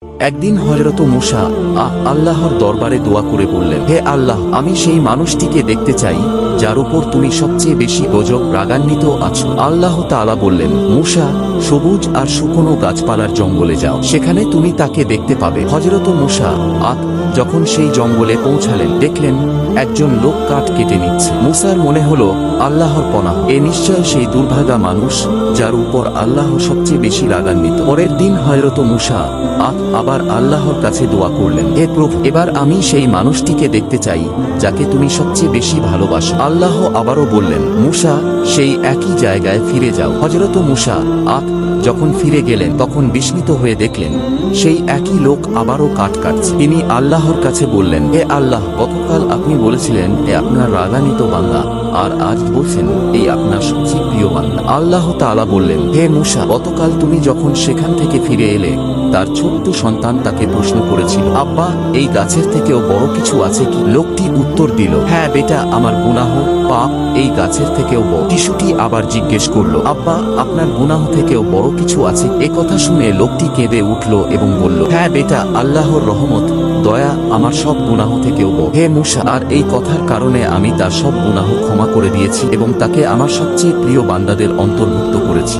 একদিন হযরত মূসা আল্লাহর দরবারে দোয়া করে বললেন, হে আল্লাহ, আমি সেই মানুষটিকে দেখতে চাই যার উপর তুমি সবচেয়ে বেশি গজব রাগান্বিত আছো। আল্লাহ তাআলা বললেন, মূসা, সবুজ আর শুকনো গাছপালার জঙ্গলে যাও, সেখানে তুমি তাকে দেখতে পাবে। হযরত মূসা যখন সেই জঙ্গলে পৌঁছালেন, দেখলেন একজন লোক কাঠ কেটে নিচ্ছে। মূসার মনে হলো, আল্লাহর পনাহ, এ নিশ্চয় সেই দুর্ভাগা মানুষ যার উপর আল্লাহ সবচেয়ে বেশি রাগান্বিত। পরের দিন হযরত মূসা আবার আল্লাহর কাছে দোয়া করলেন, হে প্রভু, এবার আমি সেই মানুষটিকে দেখতে চাই যাকে তুমি সবচেয়ে বেশি ভালোবাসো। আল্লাহ আবারও বললেন, মূসা, সেই একই জায়গায় ফিরে যাও। হযরত মূসা যখন ফিরে গেলেন, তখন বিস্মিত হয়ে দেখলেন সেই একই লোক আবারও কাঠ কাটছে। তিনি আল্লাহর কাছে বললেন, হে আল্লাহ, গতকাল আপনি বলেছিলেন এ আপনার রাগান্বিত বান্দা, আর আজ বলছেন এই আপনার সবচেয়ে প্রিয় বান্দা। আল্লাহ তাআলা বললেন, হে মূসা, গতকাল তুমি যখন সেখান থেকে ফিরে এলে, তার ছোট্ট সন্তান তাকে প্রশ্ন করেছিল, আব্বা, এই গাছের থেকেও বড় কিছু আছে কি? লোকটি উত্তর দিল, হ্যাঁ বেটা, আমার গুনাহ পাপ এই গাছের থেকেও বড়। শিশুটি আবার জিজ্ঞেস করল, আব্বা, আপনার গুনাহ থেকেও বড় কিছু আছে? এ কথা শুনে লোকটি কেঁদে উঠল এবং বলল, হ্যাঁ বেটা, আল্লাহর রহমত, দয়া আমার সব গুনাহ থেকেও বড়। হে মূসা, আর এই কথার কারণে আমি তার সব গুনাহ ক্ষমা করে দিয়েছি এবং তাকে আমার সবচেয়ে প্রিয় বান্দাদের অন্তর্ভুক্ত করেছি।